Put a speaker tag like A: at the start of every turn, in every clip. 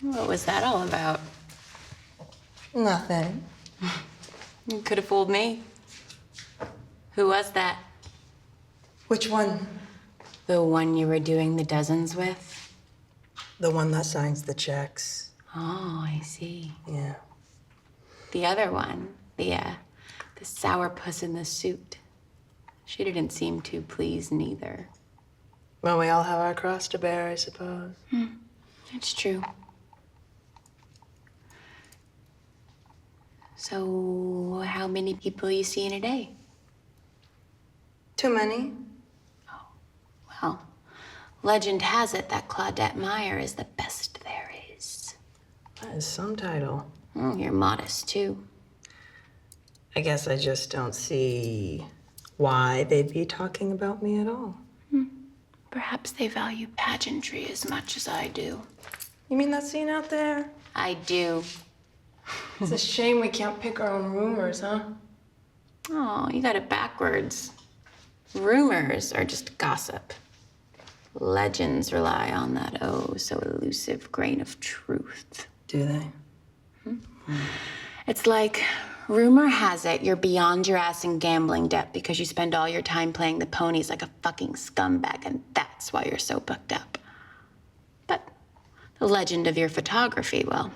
A: What was that all about?
B: Nothing.
A: You could have fooled me. Who was that?
B: Which one?
A: The one you were doing the dozens with?
B: The one that signs the checks.
A: Oh, I see.
B: Yeah.
A: The other one, the sourpuss in the suit. She didn't seem too pleased neither.
B: Well, we all have our cross to bear, I suppose.
A: It's true. So, how many people you see in a day?
B: Too many?
A: Well, legend has it that Claudette Meyer is the best there is.
B: That is some title.
A: You're modest, too.
B: I guess I just don't see why they'd be talking about me at all.
A: Perhaps they value pageantry as much as I do.
B: You mean that scene out there?
A: I do.
B: It's a shame we can't pick our own rumors, huh?
A: Oh, you got it backwards. Rumors are just gossip. Legends rely on that so elusive grain of truth.
B: Do they?
A: It's like, rumor has it you're beyond your ass in gambling debt because you spend all your time playing the ponies like a fucking scumbag, and that's why you're so booked up. But the legend of your photography, well,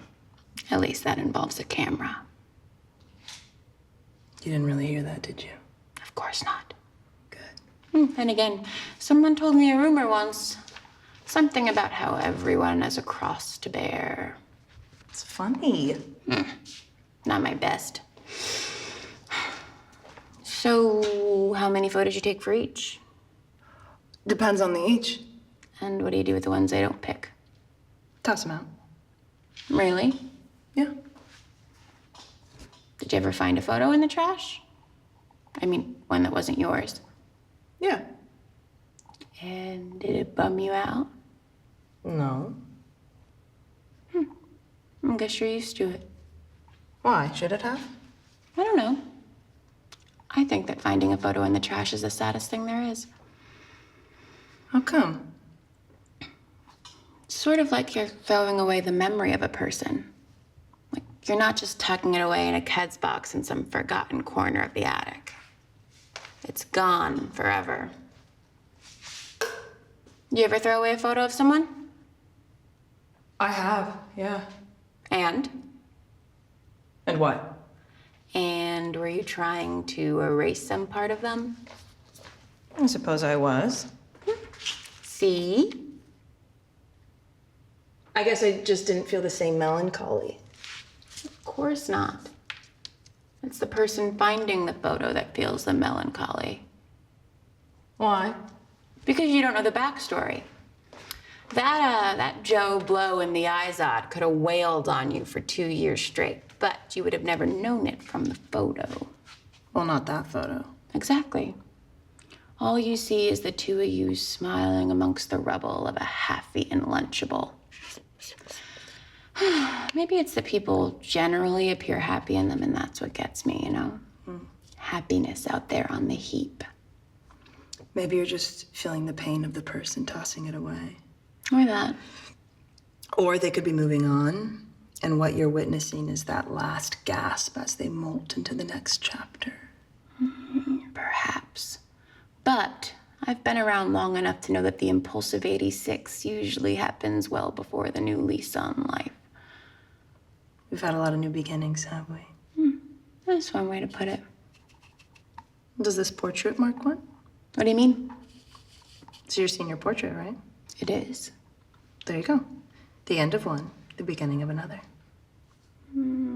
A: at least that involves a camera.
B: You didn't really hear that, did you?
A: Of course not.
B: Good.
A: And again, someone told me a rumor once. Something about how everyone has a cross to bear.
B: It's funny.
A: Not my best. So, how many photos you take for each?
B: Depends on the each.
A: And what do you do with the ones they don't pick?
B: Toss them out.
A: Really?
B: Yeah.
A: Did you ever find a photo in the trash? I mean, one that wasn't yours.
B: Yeah.
A: And did it bum you out?
B: No.
A: I guess you're used to it.
B: Why? Should it have?
A: I don't know. I think that finding a photo in the trash is the saddest thing there is.
B: How come?
A: It's sort of like you're throwing away the memory of a person. Like, you're not just tucking it away in a Keds box in some forgotten corner of the attic. It's gone forever. You ever throw away a photo of someone?
B: I have, yeah.
A: And?
B: And what?
A: And were you trying to erase some part of them?
B: I suppose I was.
A: See?
B: I guess I just didn't feel the same melancholy.
A: Of course not. It's the person finding the photo that feels the melancholy.
B: Why?
A: Because you don't know the backstory. That Joe Blow in the Izod could have wailed on you for 2 years straight, but you would have never known it from the photo.
B: Well, not that photo.
A: Exactly. All you see is the two of you smiling amongst the rubble of a half-eaten Lunchable. Maybe it's that people generally appear happy in them, and that's what gets me, you know? Happiness out there on the heap.
B: Maybe you're just feeling the pain of the person tossing it away.
A: Or that.
B: Or they could be moving on, and what you're witnessing is that last gasp as they molt into the next chapter.
A: Perhaps. But I've been around long enough to know that the impulsive 86 usually happens well before the new lease on life.
B: We've had a lot of new beginnings, have we?
A: That's one way to put it.
B: Does this portrait mark one?
A: What do you mean?
B: So you're seeing your portrait, right?
A: It is.
B: There you go. The end of one, the beginning of another.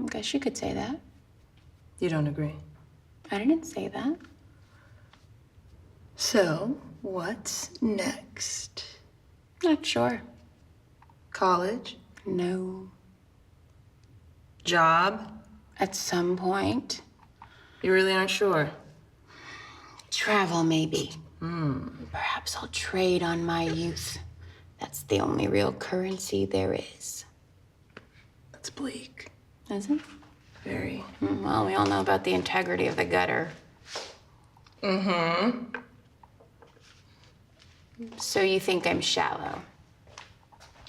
A: Guess you could say that.
B: You don't agree?
A: I didn't say that.
B: So, what's next?
A: Not sure.
B: College?
A: No.
B: Job?
A: At some point.
B: You really aren't sure?
A: Travel, maybe. Perhaps I'll trade on my youth. That's the only real currency there is.
B: That's bleak.
A: Is it?
B: Very.
A: Well, we all know about the integrity of the gutter. So you think I'm shallow?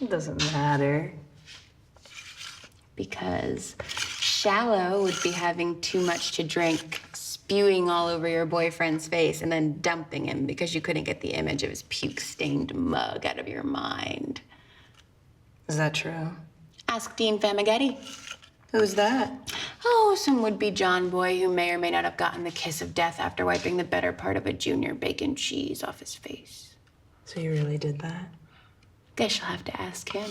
B: It doesn't matter.
A: Because Shallow would be having too much to drink, spewing all over your boyfriend's face, and then dumping him because you couldn't get the image of his puke-stained mug out of your mind.
B: Is that true?
A: Ask Dean Famagetti.
B: Who's that?
A: Oh, some would-be John boy who may or may not have gotten the kiss of death after wiping the better part of a junior bacon cheese off his face.
B: So you really did that?
A: Guess you'll have to ask him.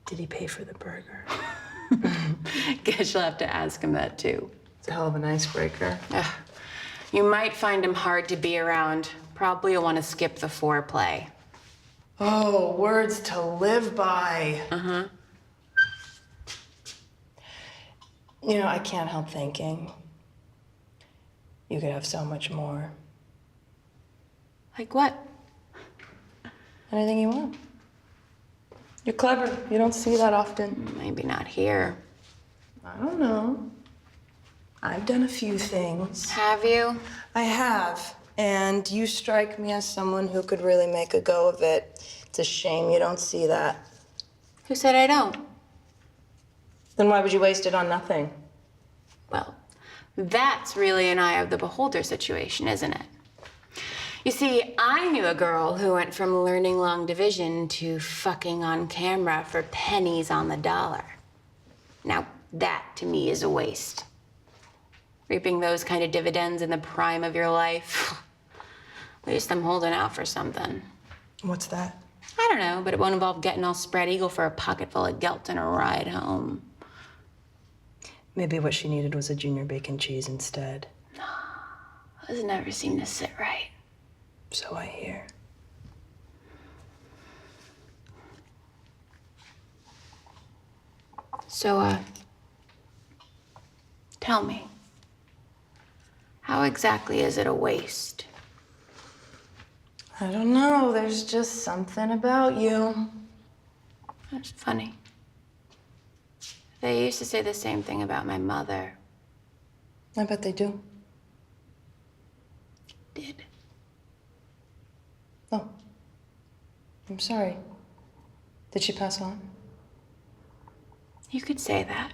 B: Did he pay for the burger?
A: Guess you'll have to ask him that, too.
B: It's a hell of an icebreaker.
A: You might find him hard to be around. Probably you'll want to skip the foreplay.
B: Oh, words to live by.
A: Uh-huh.
B: You know, I can't help thinking you could have so much more.
A: Like what?
B: Anything you want. You're clever. You don't see that often.
A: Maybe not here.
B: I don't know. I've done a few things.
A: Have you?
B: I have. And you strike me as someone who could really make a go of it. It's a shame you don't see that.
A: Who said I don't?
B: Then why would you waste it on nothing?
A: Well, that's really an eye of the beholder situation, isn't it? You see, I knew a girl who went from learning long division to fucking on camera for pennies on the dollar. Now, that to me is a waste. Reaping those kind of dividends in the prime of your life. At least I'm holding out for something.
B: What's that?
A: I don't know, but it won't involve getting all spread eagle for a pocket full of gelt and a ride home.
B: Maybe what she needed was a junior bacon cheese instead.
A: Those never seem to sit right.
B: So I hear.
A: So, tell me, how exactly is it a waste?
B: I don't know. There's just something about you.
A: That's funny. They used to say the same thing about my mother.
B: I bet they do.
A: Did.
B: Oh. I'm sorry. Did she pass on?
A: You could say that.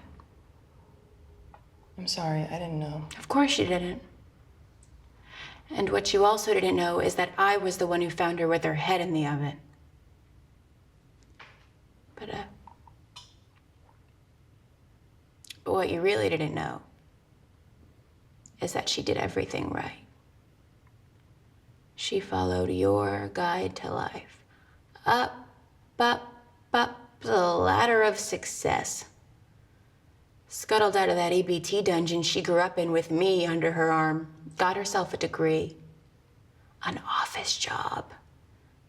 B: I'm sorry. I didn't know.
A: Of course you didn't. And what you also didn't know is that I was the one who found her with her head in the oven. But what you really didn't know is that she did everything right. She followed your guide to life. Up, up, up the ladder of success. Scuttled out of that EBT dungeon she grew up in with me under her arm. Got herself a degree. An office job.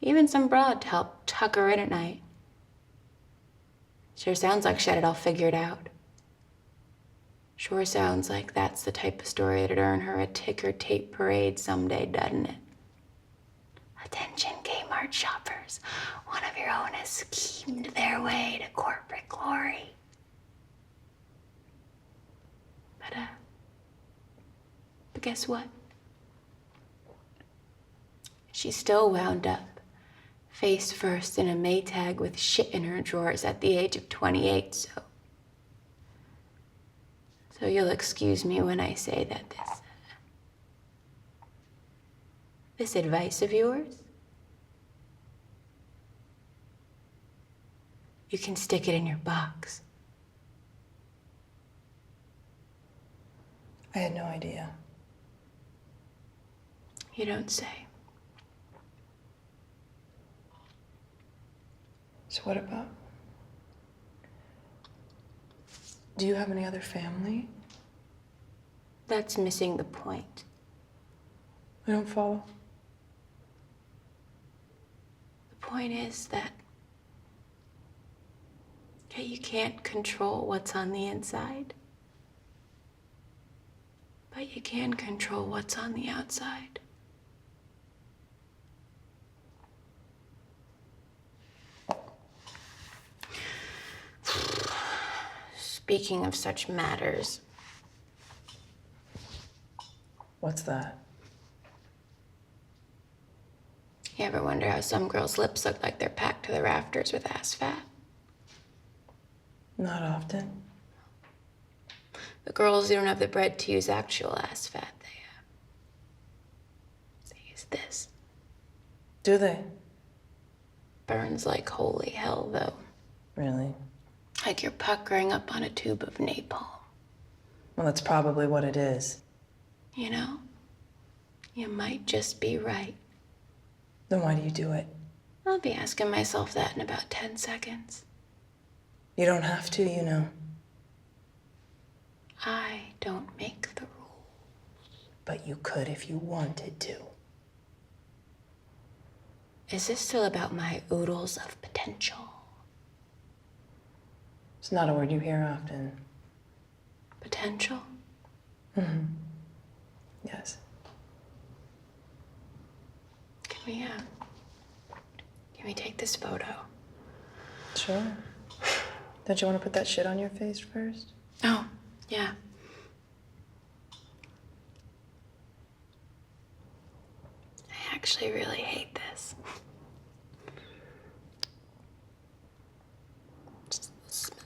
A: Even some broad to help tuck her in at night. Sure sounds like she had it all figured out. Sure sounds like that's the type of story that'd earn her a ticker tape parade someday, doesn't it? Attention, Kmart shoppers. One of your own has schemed their way to corporate glory. But guess what? She's still wound up, face first in a Maytag with shit in her drawers at the age of 28, So you'll excuse me when I say that this advice of yours, you can stick it in your box.
B: I had no idea.
A: You don't say.
B: So what about? Do you have any other family?
A: That's missing the point.
B: I don't follow.
A: The point is that you can't control what's on the inside, but you can control what's on the outside. Speaking of such matters.
B: What's that?
A: You ever wonder how some girls' lips look like they're packed to the rafters with ass fat?
C: Not often.
A: The girls who don't have the bread to use actual ass fat, they use this.
C: Do they?
A: Burns like holy hell, though.
C: Really?
A: Like you're puckering up on a tube of napalm.
C: Well, that's probably what it is.
A: You know? You might just be right.
C: Then why do you do it?
A: I'll be asking myself that in about 10 seconds.
C: You don't have to, you know.
A: I don't make the rules.
C: But you could if you wanted to.
A: Is this still about my oodles of potential?
C: It's not a word you hear often.
A: Potential?
C: Mm-hmm. Yes.
A: Can we take this photo?
C: Sure. Don't you want to put that shit on your face first?
A: Oh, yeah. I actually really hate this. Just the smell.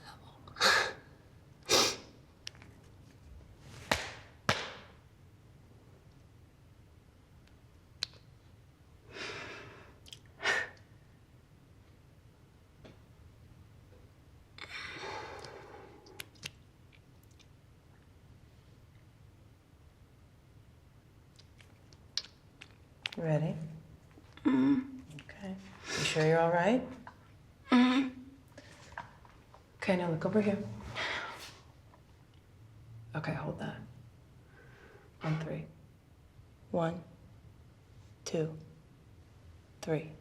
C: You ready?
A: Mm-hmm.
C: Okay. You sure you're all right?
A: Mm-hmm.
C: Okay, now look over here. Okay, hold that. On 3. 1, 2, 3.